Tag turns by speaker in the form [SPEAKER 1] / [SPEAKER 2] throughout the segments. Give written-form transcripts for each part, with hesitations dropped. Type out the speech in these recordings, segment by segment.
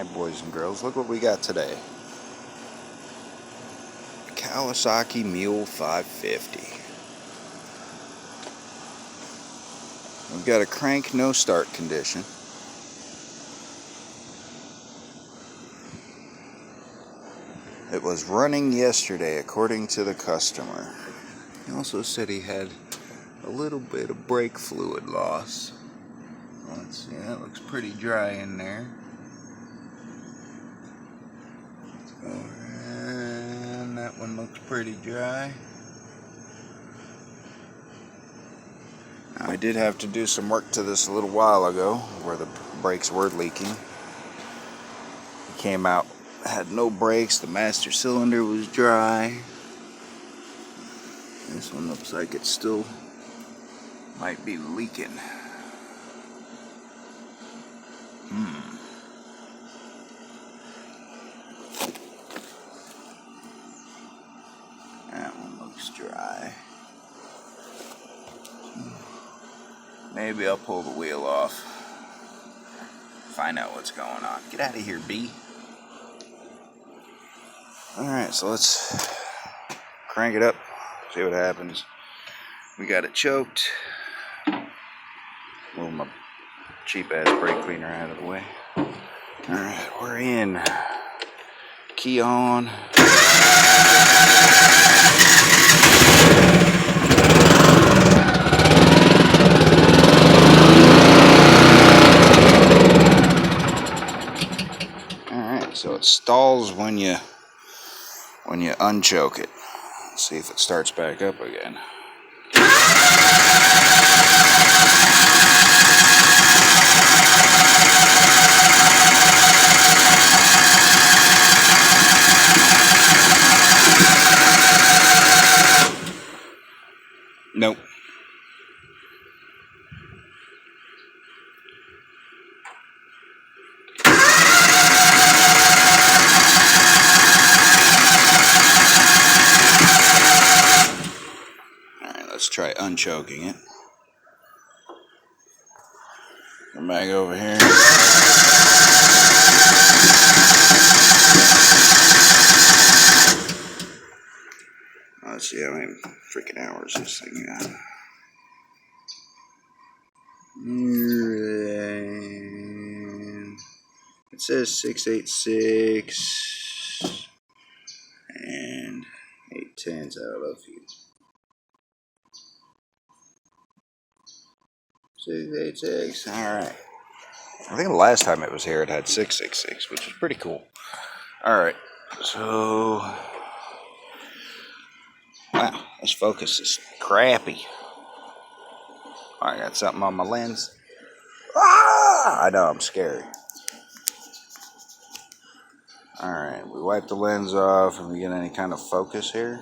[SPEAKER 1] Alright, boys and girls, look what we got today. Kawasaki MULE 550. We've got a crank no start condition. It was running yesterday according to the customer. He also said he had a little bit of brake fluid loss. Let's see, that looks pretty dry in there. And that one looks pretty dry. Now, I did have to do some work to this a little while ago where the brakes were leaking. It came out, had no brakes, the master cylinder was dry. This one looks like it still might be leaking. That one looks dry. Maybe I'll pull the wheel off. Find out what's going on. Get out of here, B. Alright, so let's crank it up, see what happens. We got it choked. Move my cheap ass brake cleaner out of the way. Alright, we're in. Key on. Alright, so it stalls when you unchoke it. Let's see if it starts back up again. Nope. Alright, let's try unchoking it. Come back over here. Let's see how many freaking hours this thing got. It says 686 and 8/10 out of you. 686. Alright. I think the last time it was here it had 666, which is pretty cool. Alright. So wow, this focus is crappy. I got something on my lens. Ah! I know, I'm scary. Alright, we wipe the lens off and we get any kind of focus here.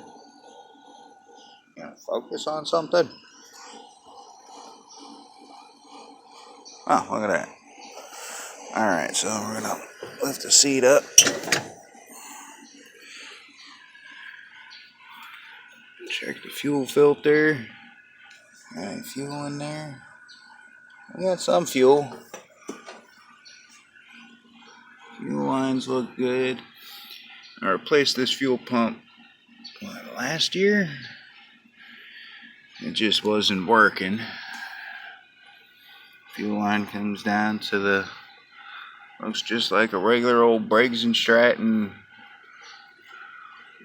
[SPEAKER 1] You gonna focus on something? Oh, look at that. Alright, so we're gonna lift the seat up. Check the fuel filter. Any fuel in there? We got some fuel. Fuel lines look good. I replaced this fuel pump last year. It just wasn't working. Fuel line comes down to the, looks just like a regular old Briggs & Stratton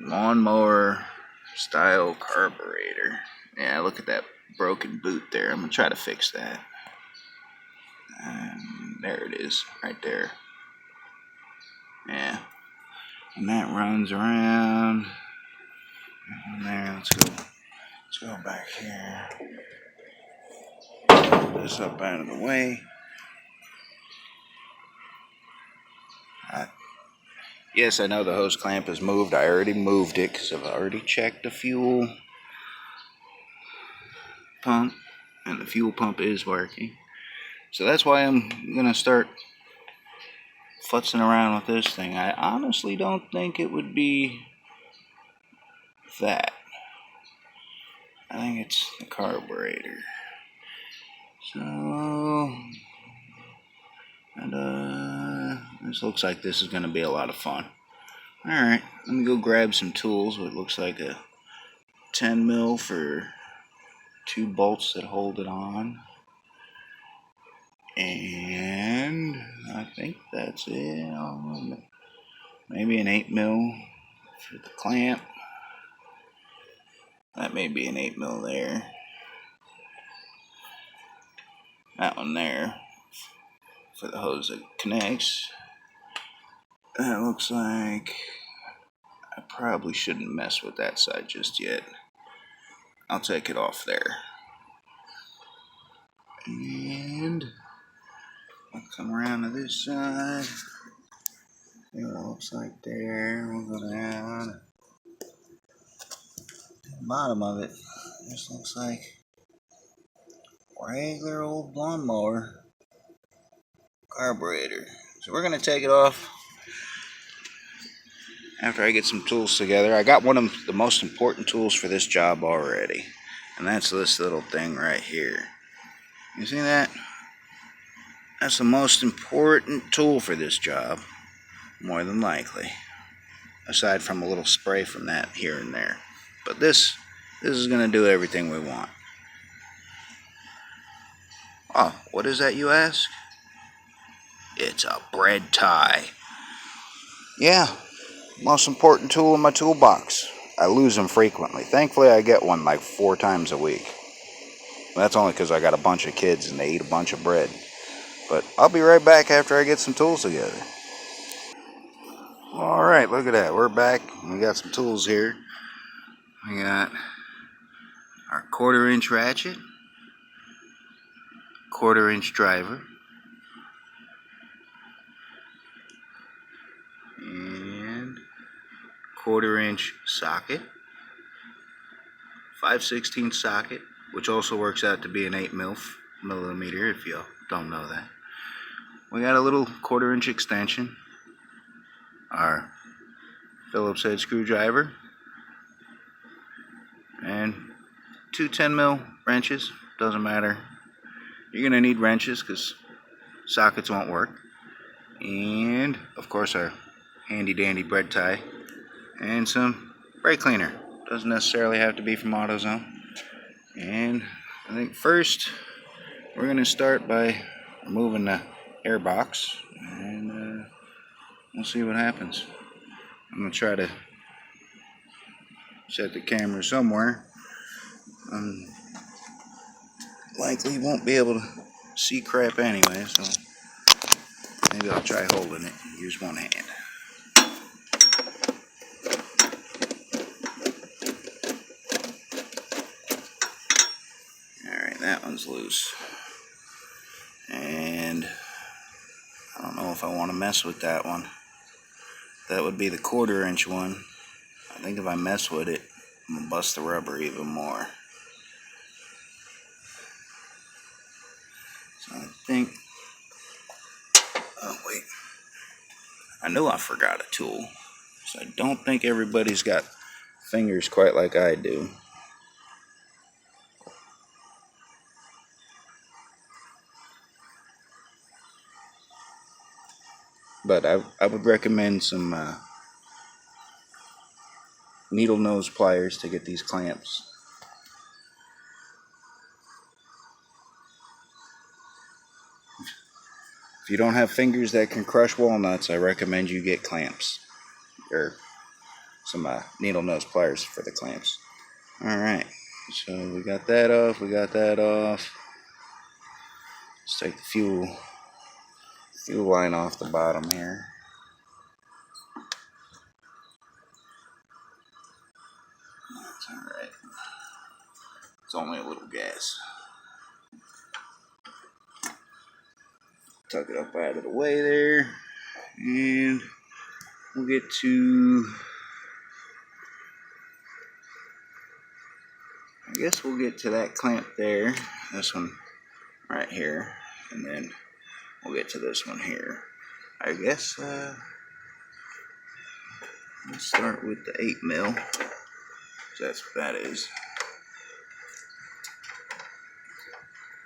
[SPEAKER 1] lawnmower style carburetor. Yeah, look at that broken boot there. I'm gonna try to fix that. And there it is, right there. Yeah, and that runs around. And there, let's go back here. Put this up out of the way. Yes, I know the hose clamp is moved. I already moved it because I've already checked the fuel pump, and the fuel pump is working. So that's why I'm gonna start futzing around with this thing. I honestly don't think it would be that. I think it's the carburetor. So, and This looks like this is going to be a lot of fun. Alright, let me go grab some tools. What looks like a 10 mil for 2 bolts that hold it on. And I think that's it. Maybe an 8 mil for the clamp. That may be an 8 mil there. That one there for the hose that connects. That looks like I probably shouldn't mess with that side just yet. I'll take it off there. And I'll come around to this side. See what it looks like there. We'll go down. The bottom of it just looks like a regular old lawnmower carburetor. So we're going to take it off after I get some tools together. I got one of the most important tools for this job already, and that's this little thing right here. You see that? That's the most important tool for this job, more than likely, aside from a little spray from that here and there. But this is going to do everything we want. Oh, what is that, you ask? It's a bread tie. Yeah, most important tool in my toolbox. I lose them frequently. Thankfully, I get one like 4 times a week. That's only because I got a bunch of kids and they eat a bunch of bread. But I'll be right back after I get some tools together. Alright, look at that. We're back. We got some tools here. We got our 1/4 inch ratchet, 1/4 inch driver, and 1/4 inch socket, 5/16 socket, which also works out to be an 8 millimeter if you don't know that. We got a little 1/4 inch extension, our Phillips head screwdriver, and 2 10 mil wrenches. Doesn't matter. You're going to need wrenches because sockets won't work. And of course our handy dandy bread tie and some brake cleaner. Doesn't necessarily have to be from AutoZone. And I think first we're going to start by removing the air box, and we'll see what happens. I'm going to try to set the camera somewhere. Likely won't be able to see crap anyway, so maybe I'll try holding it. Use one hand. Alright, that one's loose. And I don't know if I want to mess with that one. That would be the 1/4 inch one. I think if I mess with it, I'm going to bust the rubber even more. So I think... Oh, wait. I knew I forgot a tool. So I don't think everybody's got fingers quite like I do. But I would recommend some needle nose pliers to get these clamps. If you don't have fingers that can crush walnuts, I recommend you get clamps. Or some needle nose pliers for the clamps. Alright, so we got that off, Let's take the fuel line off the bottom here. That's alright. It's only a little gas. Tuck it up out of the way there. And we'll get to... I guess we'll get to that clamp there. This one right here. And then we'll get to this one here. I guess let's start with the 8 mil. That's what that is.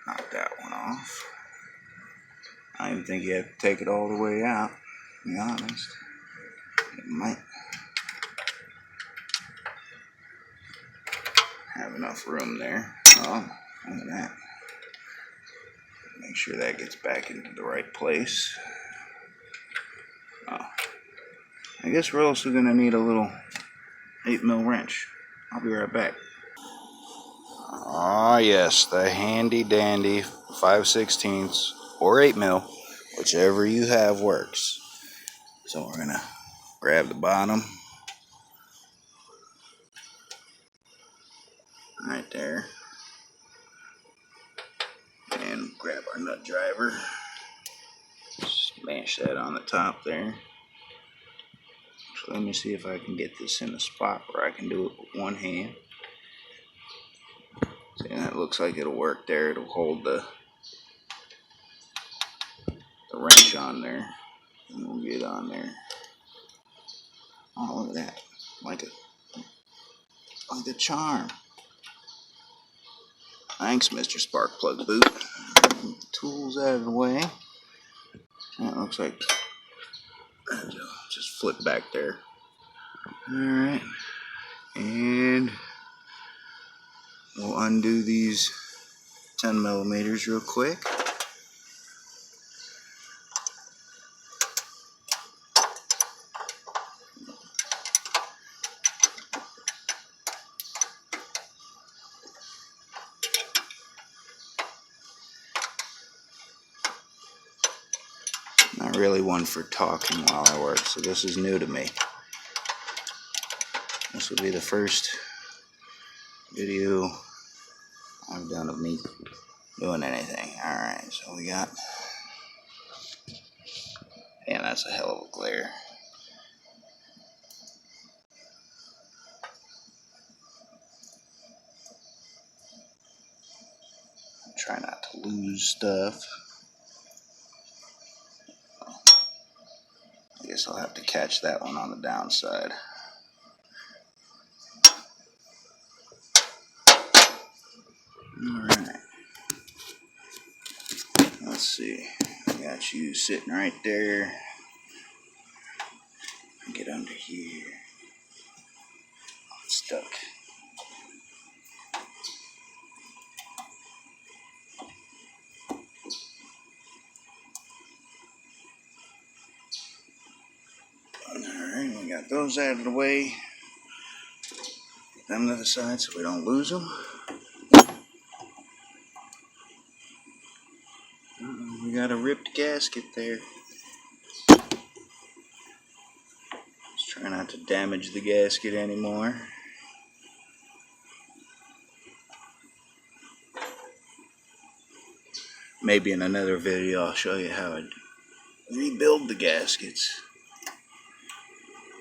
[SPEAKER 1] Knock that one off. I don't even think you have to take it all the way out. To be honest, it might have enough room there. Oh, look at that. Make sure that gets back into the right place. Oh, I guess we're also going to need a little 8mm wrench. I'll be right back. Ah, yes, the handy dandy 5/16 or 8mm, whichever you have works. So we're going to grab the bottom right there and grab our nut driver. Smash that on the top there. So let me see if I can get this in a spot where I can do it with one hand. See, that looks like it'll work there. It'll hold the wrench on there. And we'll get on there. Oh, look at that. Like a charm. Thanks, Mr. Sparkplug Boot. Tools out of the way. That looks like just flip back there. Alright. And we'll undo these 10mm real quick. Not really one for talking while I work, so this is new to me. This will be the first video I've done of me doing anything. Alright, so we got... Yeah, that's a hell of a glare. Try not to lose stuff. I guess I'll have to catch that one on the downside. Alright. Let's see. I got you sitting right there. Get under here. Oh, it's stuck. Alright, we got those out of the way. Get them to the side so we don't lose them. We got a ripped gasket there. Let's try not to damage the gasket anymore. Maybe in another video I'll show you how I rebuild the gaskets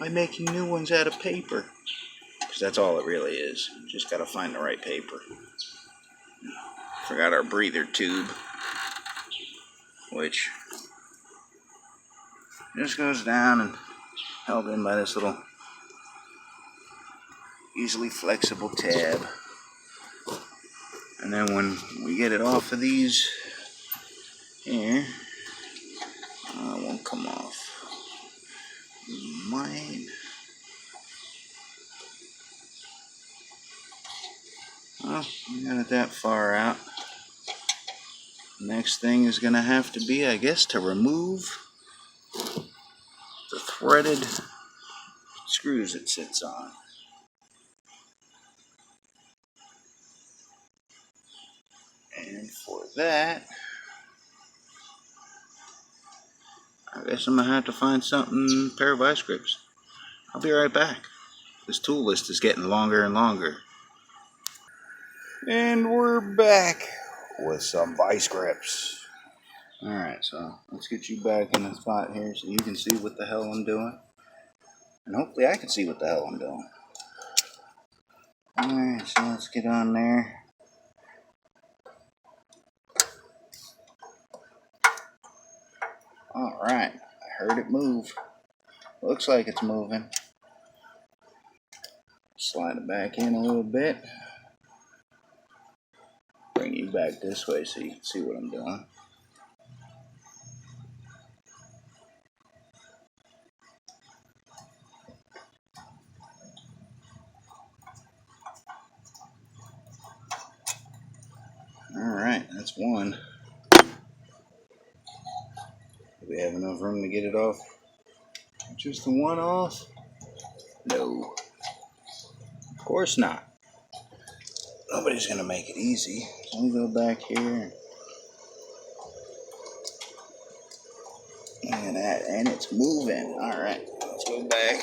[SPEAKER 1] by making new ones out of paper. Because that's all it really is. Just gotta find the right paper. Forgot our breather tube, which just goes down and held in by this little easily flexible tab. And then when we get it off of these here, it won't come off. Mine. Well, we got it that far out. Next thing is gonna have to be, I guess, to remove the threaded screws it sits on. And for that, I guess I'm gonna have to find something, a pair of vice grips. I'll be right back. This tool list is getting longer and longer. And we're back with some vice grips. Alright, so let's get you back in the spot here so you can see what the hell I'm doing. And hopefully I can see what the hell I'm doing. Alright, so let's get on there. Alright, I heard it move. Looks like it's moving. Slide it back in a little bit. Bring you back this way so you can see what I'm doing. That's one. Do we have enough room to get it off? Just the one off? No. Of course not. Nobody's gonna make it easy. Let me go back here. Look at that, and it's moving. Alright, let's go back.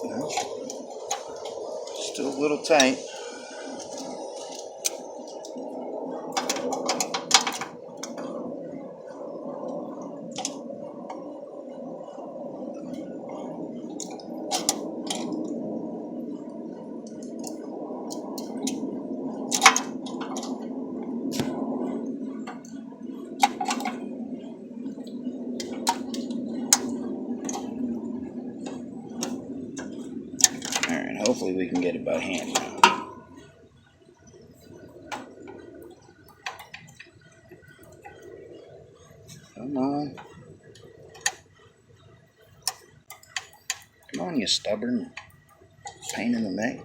[SPEAKER 1] Well, still a little tight. Alright, hopefully we can get it by hand now. Come on. Come on, you stubborn pain in the neck.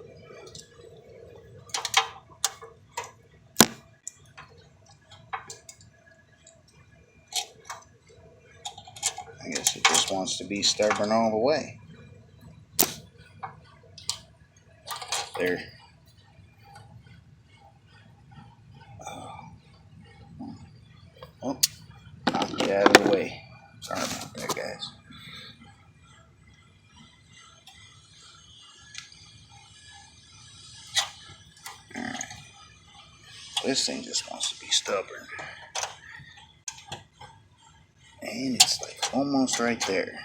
[SPEAKER 1] I guess it just wants to be stubborn all the way. There. Oh, knocked you out of the way. Sorry about that, guys. Alright. This thing just wants to be stubborn. And it's like almost right there.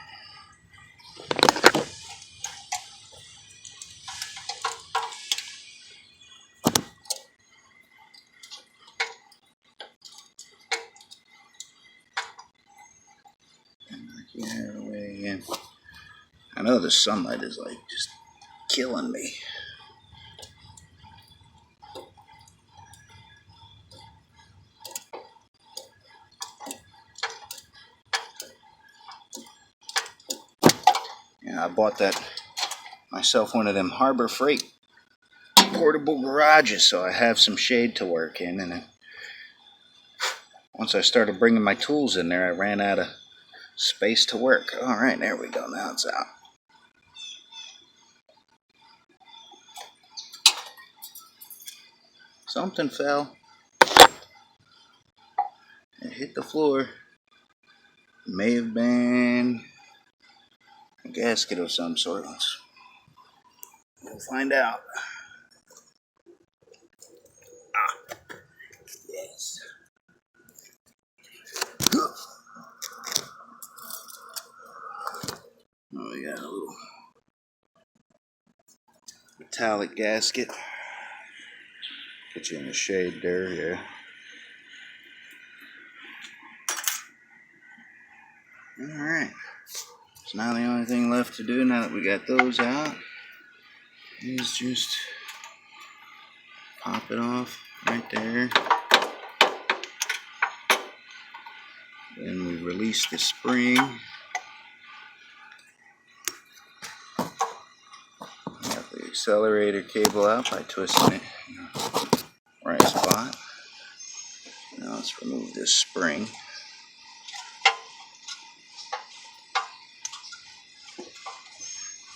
[SPEAKER 1] Get out of the way again. I know the sunlight is like just killing me. Yeah, I bought myself one of them Harbor Freight portable garages, so I have some shade to work in. And once I started bringing my tools in there, I ran out of space to work. All right, there we go. Now it's out. Something fell. It hit the floor. May have been a gasket of some sort. We'll find out. Ah, yes. Oh, we got a little metallic gasket. Put you in the shade there, yeah. Alright. So now the only thing left to do, now that we got those out, is just pop it off right there. Then we release the spring. Got the accelerator cable out by twisting it in the right spot. Now let's remove this spring.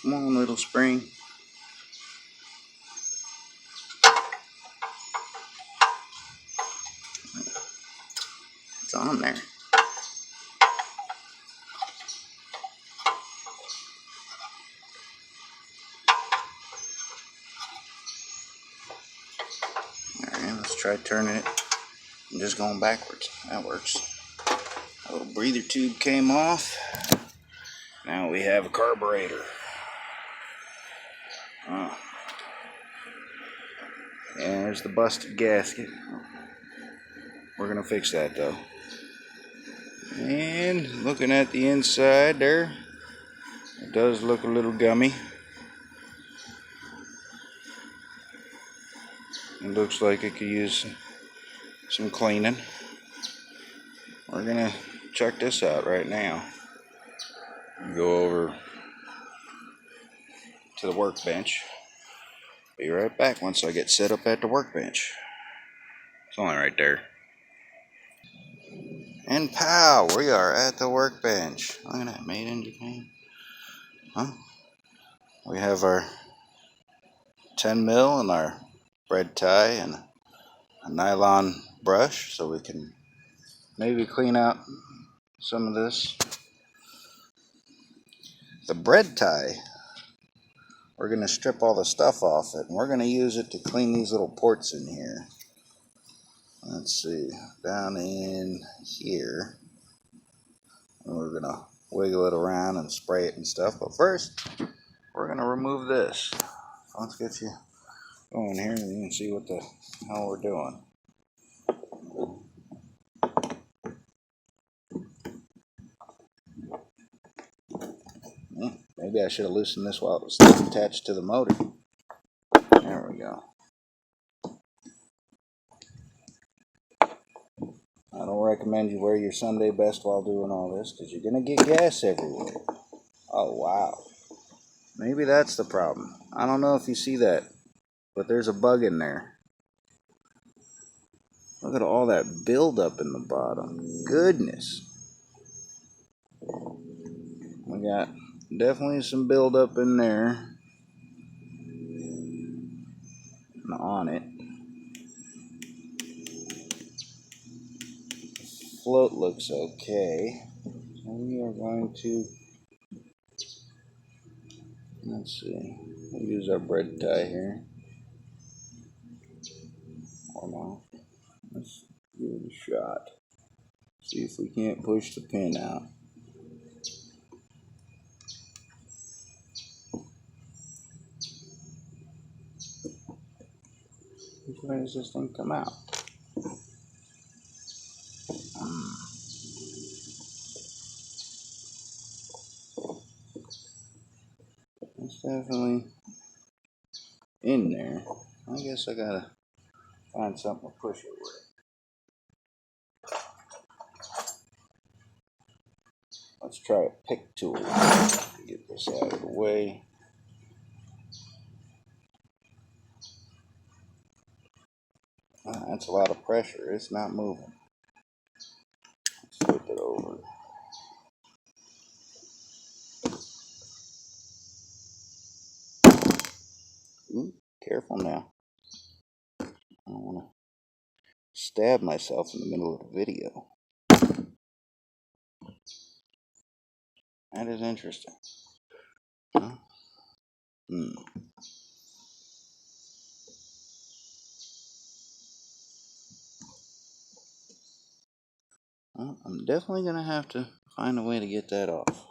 [SPEAKER 1] Come on, little spring. It's on there. Alright, let's try turning it and just going backwards. That works. A little breather tube came off. Now we have a carburetor. And there's the busted gasket. We're gonna fix that though. And looking at the inside there, it does look a little gummy. It looks like it could use some cleaning. We're gonna check this out right now. Go over to the workbench. Be right back once I get set up at the workbench. It's only right there. And pow, we are at the workbench. Look at that, made in Japan. Huh? We have our 10 mil and our bread tie and a nylon brush so we can maybe clean out some of this. The bread tie, we're going to strip all the stuff off it, and we're going to use it to clean these little ports in here. Let's see, down in here, and we're going to wiggle it around and spray it and stuff. But first, we're going to remove this. Let's get you going here and you can see what the hell we're doing. Maybe I should have loosened this while it was attached to the motor. There we go. I don't recommend you wear your Sunday best while doing all this because you're going to get gas everywhere. Oh, wow. Maybe that's the problem. I don't know if you see that, but there's a bug in there. Look at all that buildup in the bottom. Goodness. We got definitely some buildup in there. And on it. Float looks okay. So we are going to, let's see, we'll use our bread tie here. Or not. Let's give it a shot. See if we can't push the pin out. Which way does this thing come out? It's definitely in there. I guess I gotta find something to push it with. Let's try a pick tool to get this out of the way. That's a lot of pressure. It's not moving. Let's flip it over. Ooh, careful now. I don't want to stab myself in the middle of the video. That is interesting. Huh? Well, I'm definitely going to have to find a way to get that off.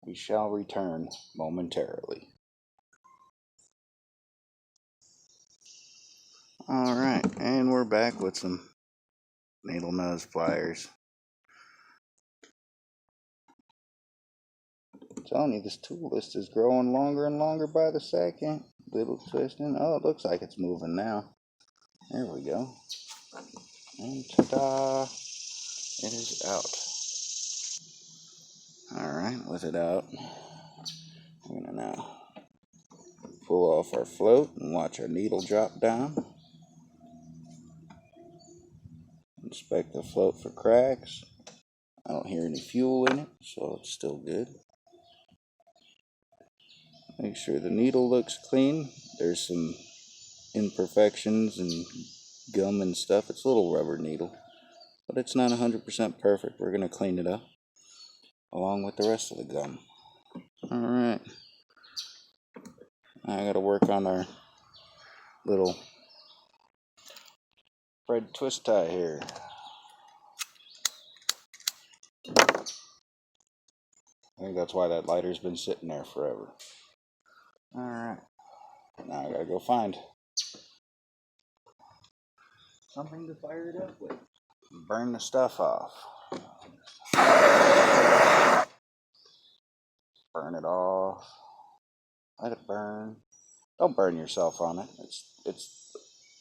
[SPEAKER 1] We shall return momentarily. Alright, and we're back with some needle nose pliers. I'm telling you, this tool list is growing longer and longer by the second. Little twisting. Oh, it looks like it's moving now. There we go. And ta-da! It is out. Alright, with it out, we're going to now pull off our float and watch our needle drop down. Inspect the float for cracks. I don't hear any fuel in it, so it's still good. Make sure the needle looks clean. There's some imperfections and gum and stuff. It's a little rubber needle, but it's not 100% perfect. We're going to clean it up along with the rest of the gum. Alright. I got to work on our little bread twist tie here. I think that's why that lighter's been sitting there forever. Alright. Now I gotta go find something to fire it up with. Burn the stuff off. Burn it off. Let it burn. Don't burn yourself on it. It's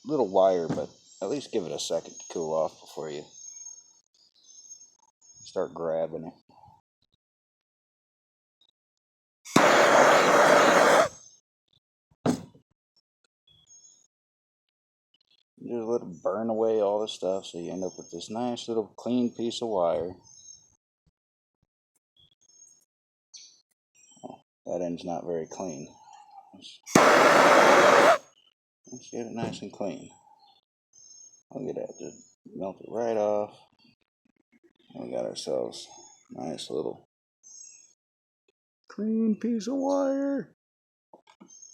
[SPEAKER 1] a little wire, but at least give it a second to cool off before you start grabbing it. Just let it burn away all the stuff so you end up with this nice little clean piece of wire. Oh, that end's not very clean. Let's get it nice and clean. Look at that, just melt it right off. And we got ourselves a nice little clean piece of wire.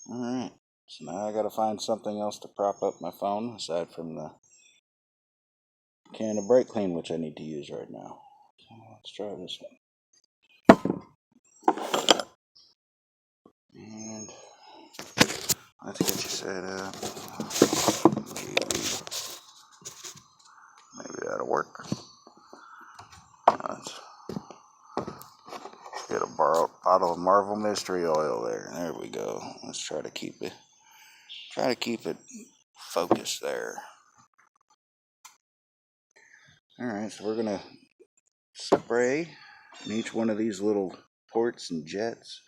[SPEAKER 1] Alright, so now I gotta find something else to prop up my phone aside from the can of brake clean, which I need to use right now. So let's try this one. And let's get you set up. Maybe that'll work. Let's get a bottle of Marvel Mystery Oil there. There we go. Let's try to keep it focused there. Alright, so we're gonna spray in each one of these little ports and jets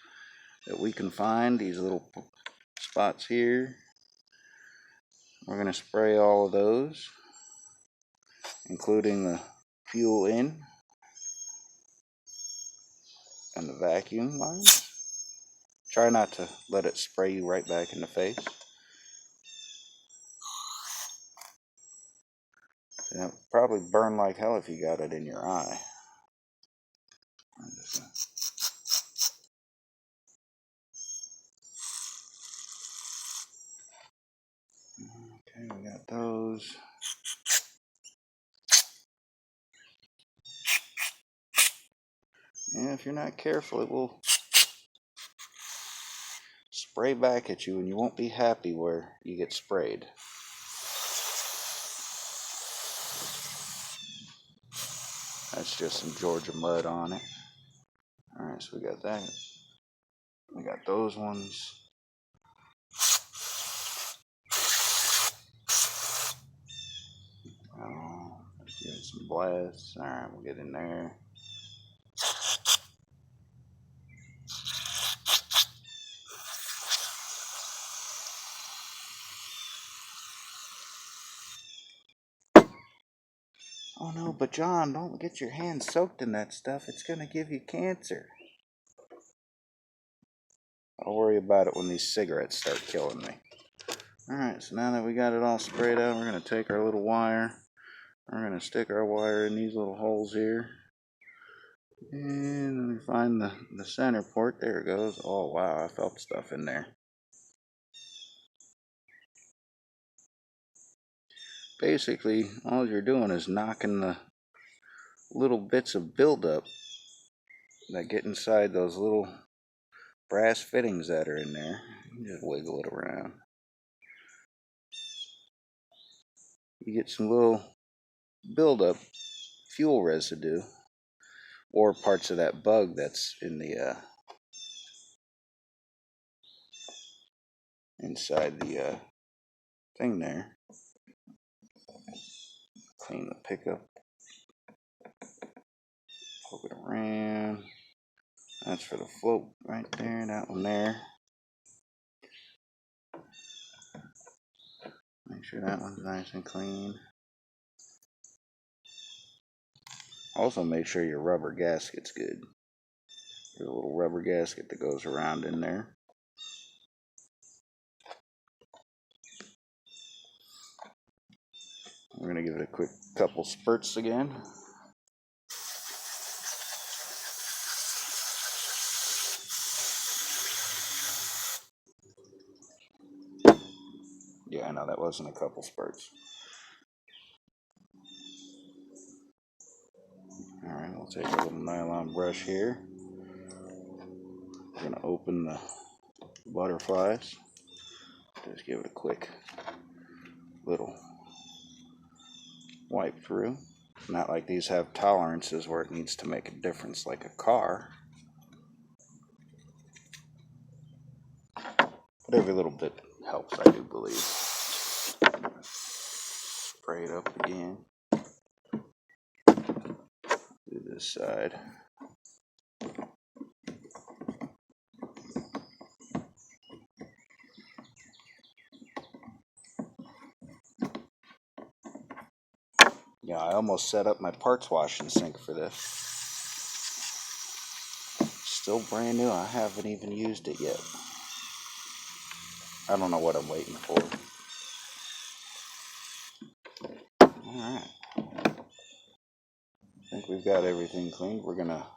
[SPEAKER 1] that we can find, these little spots here. We're gonna spray all of those, including the fuel in and the vacuum lines. Try not to let it spray you right back in the face. It'll probably burn like hell if you got it in your eye. Okay, we got those. And if you're not careful, it will spray back at you and you won't be happy where you get sprayed. That's just some Georgia mud on it. Alright, so we got that. We got those ones. Let's give it some blasts. Alright, we'll get in there. Oh no, but John, don't get your hands soaked in that stuff. It's going to give you cancer. I'll worry about it when these cigarettes start killing me. Alright, so now that we got it all sprayed out, we're going to take our little wire. We're going to stick our wire in these little holes here. And then we find the center port. There it goes. Oh wow, I felt stuff in there. Basically, all you're doing is knocking the little bits of buildup that get inside those little brass fittings that are in there. You just wiggle it around. You get some little buildup fuel residue or parts of that bug that's in the inside the thing there. Clean the pickup. Poke it around. That's for the float right there, that one there. Make sure that one's nice and clean. Also make sure your rubber gasket's good. There's a little rubber gasket that goes around in there. We're going to give it a quick couple spurts again. Yeah, I know that wasn't a couple spurts. Alright, we'll take a little nylon brush here. We're going to open the butterflies. Just give it a quick little wipe through. Not like these have tolerances where it needs to make a difference like a car. But every little bit helps, I do believe. Spray it up again. Do this side. almost set up my parts washing sink for this. Still brand new. I haven't even used it yet. I don't know what I'm waiting for. Alright. I think we've got everything cleaned. We're going to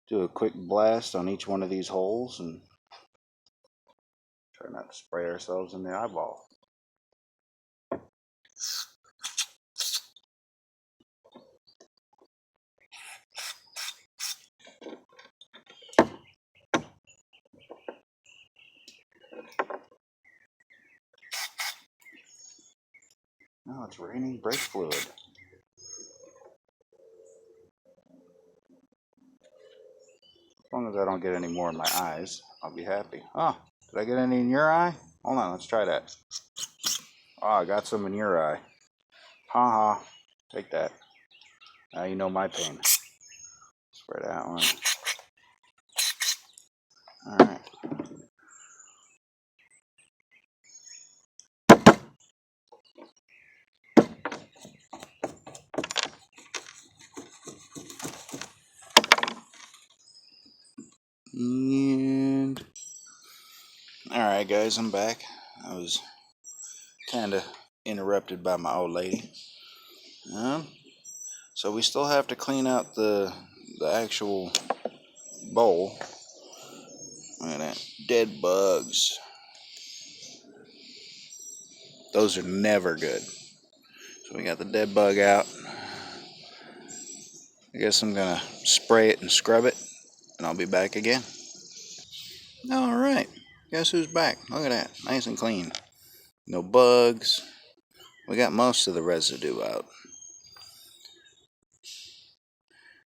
[SPEAKER 1] do a quick blast on each one of these holes and try not to spray ourselves in the eyeball. Oh, it's raining brake fluid. As long as I don't get any more in my eyes, I'll be happy. Oh, did I get any in your eye? Hold on, let's try that. Oh, I got some in your eye. Ha ha. Take that. Now you know my pain. Spray that one. Alright. And alright guys, I'm back. I was kind of interrupted by my old lady. So we still have to clean out the actual bowl. Look at that. Dead bugs. Those are never good. So we got the dead bug out. I guess I'm gonna spray it and scrub it, and I'll be back again. Alright, guess who's back? Look at that, nice and clean. No bugs. We got most of the residue out.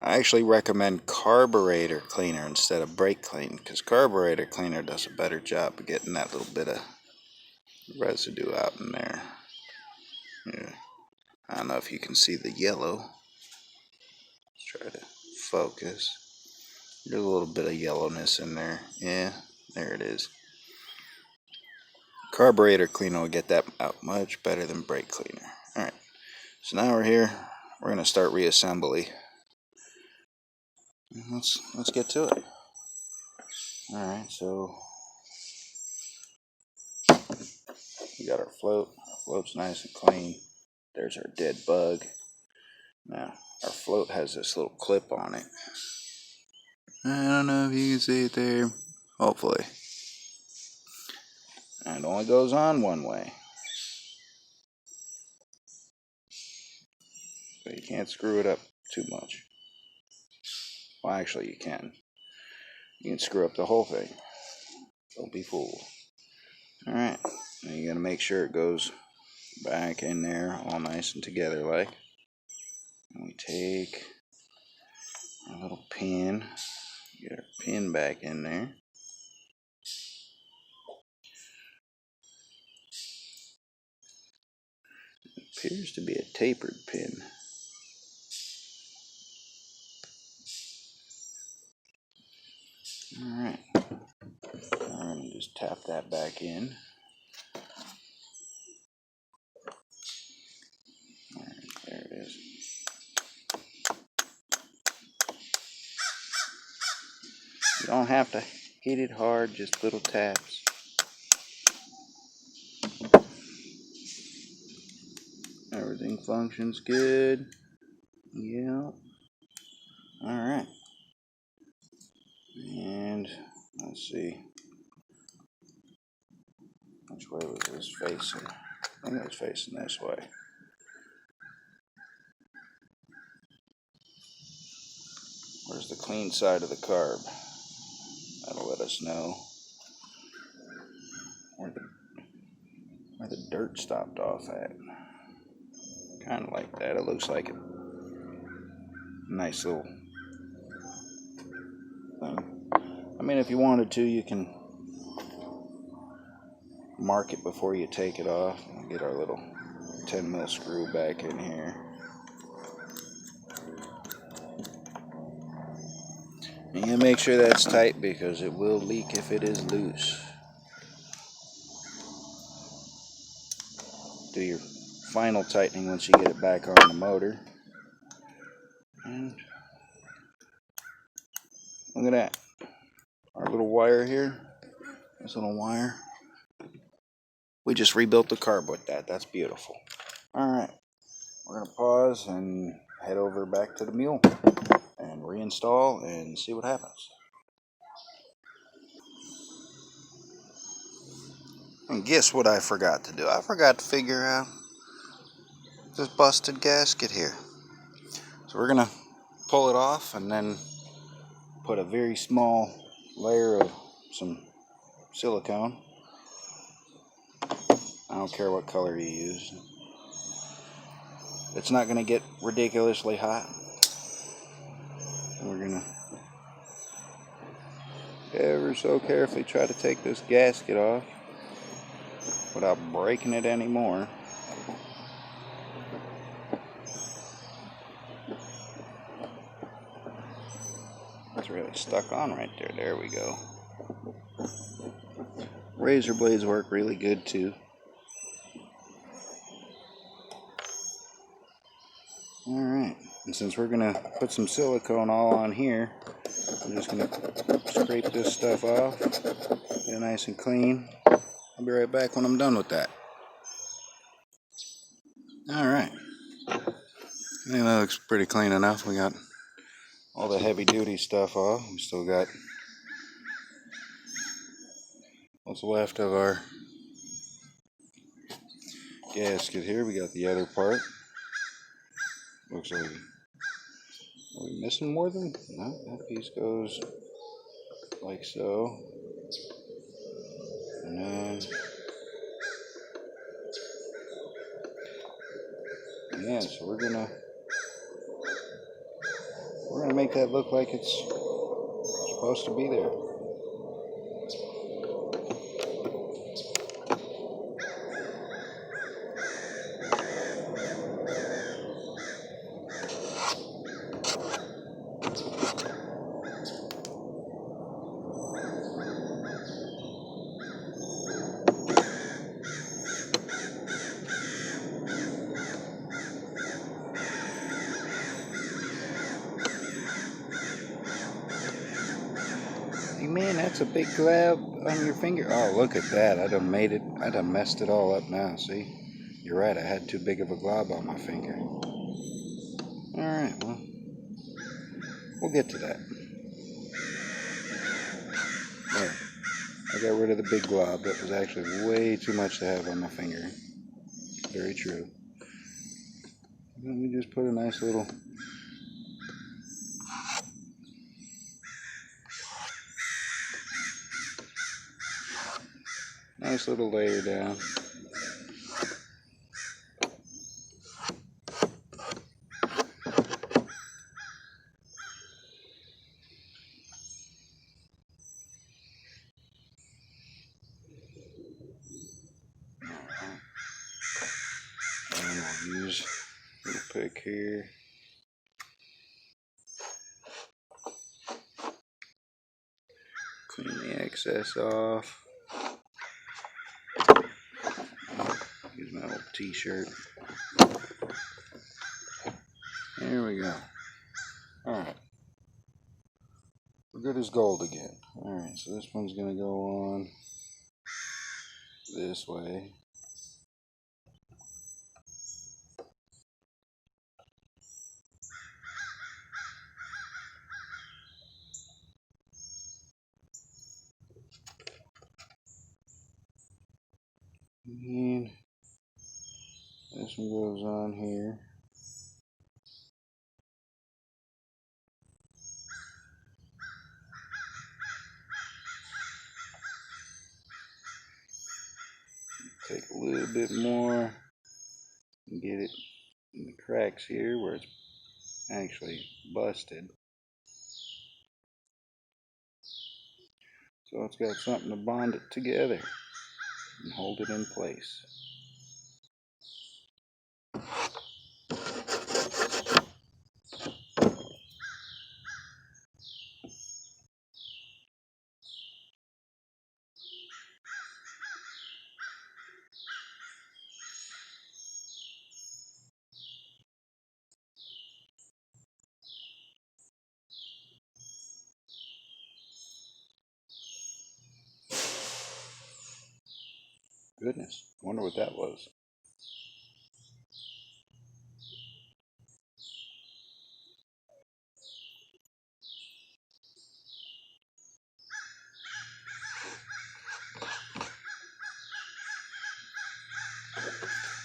[SPEAKER 1] I actually recommend carburetor cleaner instead of brake clean, because carburetor cleaner does a better job of getting that little bit of residue out in there. Yeah. I don't know if you can see the yellow. Let's try to focus. There's a little bit of yellowness in there. Yeah, there it is. Carburetor cleaner will get that out much better than brake cleaner. Alright, so now we're here. We're going to start reassembly. Let's get to it. Alright, so we got our float. Our float's nice and clean. There's our dead bug. Now, our float has this little clip on it. I don't know if you can see it there. Hopefully. And it only goes on one way. But you can't screw it up too much. Well, actually you can. You can screw up the whole thing. Don't be fooled. Alright, now you gotta make sure it goes back in there all nice and together like. And we take our little pin, get our pin back in there. It appears to be a tapered pin. Alright, I'm gonna just tap that back in. Alright, there it is. You don't have to hit it hard, just little taps. Everything functions good. Yeah. Alright. And let's see. Which way was this facing? I think it was facing this way. Where's the clean side of the carb? That'll let us know where the dirt stopped off at. Kind of like that. It looks like a nice little thing. I mean, if you wanted to, you can mark it before you take it off. We'll get our little 10 mil screw back in here. And you make sure that's tight because it will leak if it is loose. Do your final tightening once you get it back on the motor. And look at that. Our little wire here. This little wire. We just rebuilt the carb with that. That's beautiful. Alright. We're going to pause and head over back to the mule and reinstall and see what happens. And guess what I forgot to do? I forgot to figure out this busted gasket here. So we're going to pull it off and then put a very small layer of some silicone. I don't care what color you use. It's not going to get ridiculously hot. And we're going to ever so carefully try to take this gasket off without breaking it anymore. It's really stuck on right there. There we go. Razor blades work really good too. Alright, and since we're going to put some silicone all on here, I'm just going to scrape this stuff off, get it nice and clean. I'll be right back when I'm done with that. Alright, I think that looks pretty clean enough. We got all the heavy duty stuff off. We still got what's left of our gasket here. We got the other part. Looks like, are we missing more than? No, that piece goes like so. And then, yeah, so we're gonna make that look like it's supposed to be there. Hey man, that's a big grab on your finger. Oh, look at that. I done messed it all up now, see? You're right, I had too big of a glob on my finger. Alright, well, we'll get to that. There. I got rid of the big glob. That was actually way too much to have on my finger. Very true. Let me just put a nice little layer down. And we'll use a little pick here. Clean the excess off. Use my old t-shirt. There we go. Alright. We're good as gold again. Alright, so this one's going to go on this way. And this one goes on here. Take a little bit more and get it in the cracks here where it's actually busted. So it's got something to bond it together and hold it in place. Goodness, I wonder what that was.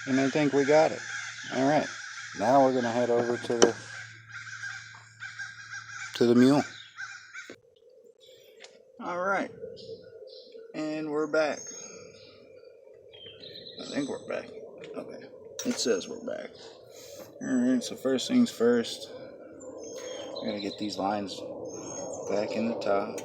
[SPEAKER 1] And I think we got it. Alright, now we're going to head over to the mule. Alright, and we're back. I think we're back. Okay, it says we're back. Alright, so first things first, we're going to get these lines back in the top.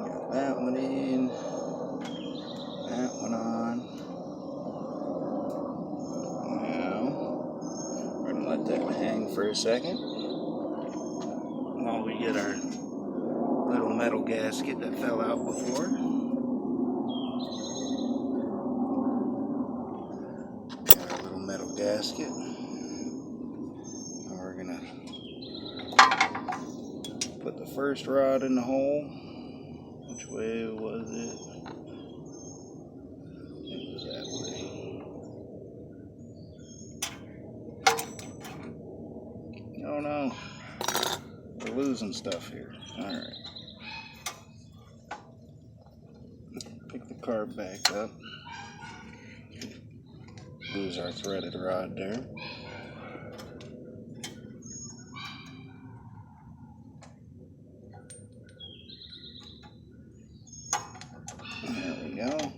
[SPEAKER 1] Get that one in, that one on. Now, we're going to let that hang for a second while we get our little metal gasket that fell out before. Got our little metal gasket. Now we're going to put the first rod in the hole. Which way was it? It was that way. Oh no, we're losing stuff here. Alright. Pick the carb back up. Lose our threaded rod there. There we go.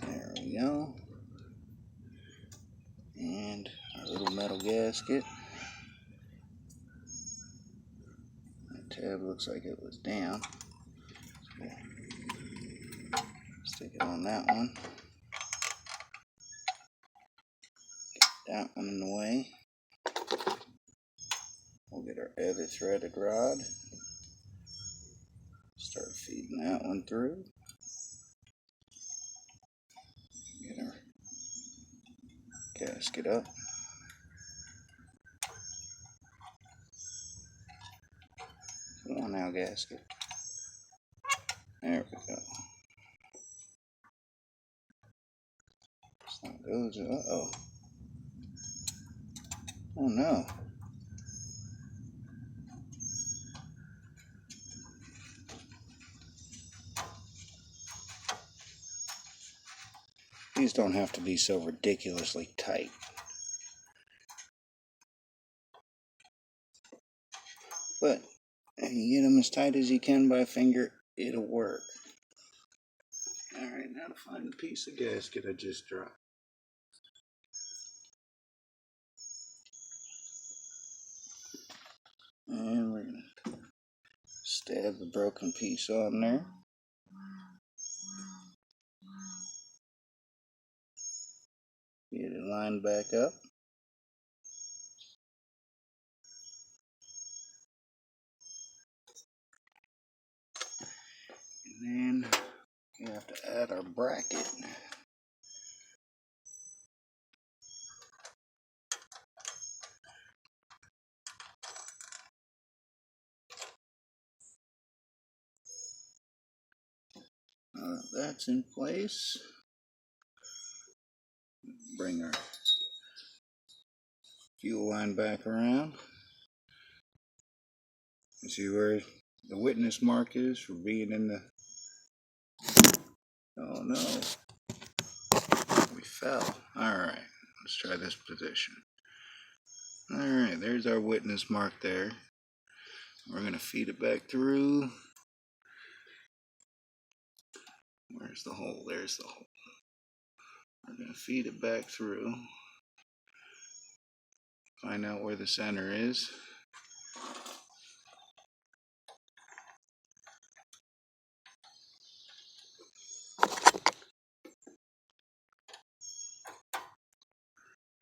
[SPEAKER 1] There we go. And our little metal gasket. That tab looks like it was down. Stick it on that one. That one in the way. We'll get our other threaded rod. Start feeding that one through. Get our gasket up. Come on now, gasket. There we go. So it goes. Uh-oh. Oh no. These don't have to be so ridiculously tight. But if you get them as tight as you can by finger, it'll work. Alright, now to find the piece of gasket I just dropped. And we're going to stab the broken piece on there. Get it lined back up. And then we have to add our bracket. That's in place. Bring our fuel line back around. You see where the witness mark is for being in the... Oh no. We fell. Alright, let's try this position. Alright, there's our witness mark there. We're going to feed it back through. Where's the hole? There's the hole. We're going to feed it back through. Find out where the center is.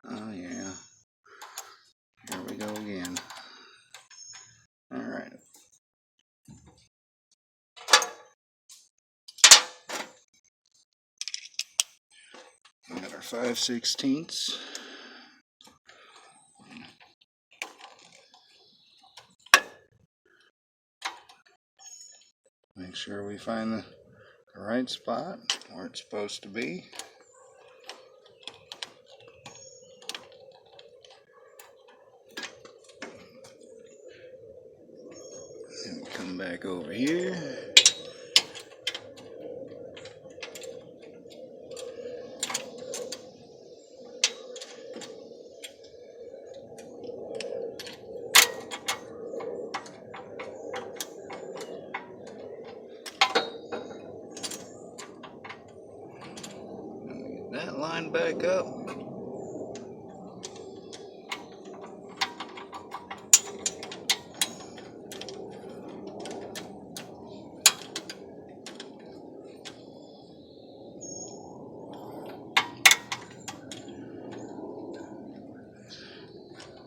[SPEAKER 1] Oh yeah. Here we go again. Alright. We got our 5/16. sure we find the right spot where it's supposed to be. And come back over here. That line back up.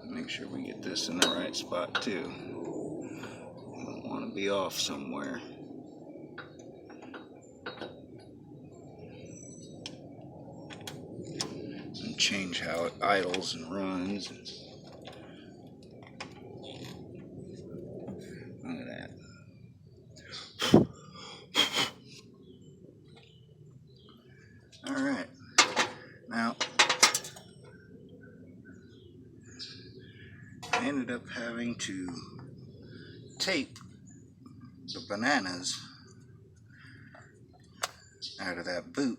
[SPEAKER 1] Make sure we get this in the right spot too. Don't want to be off somewhere. And change how it idles and runs. Look at that. Alright. Now, I ended up having to tape the bananas out of that boot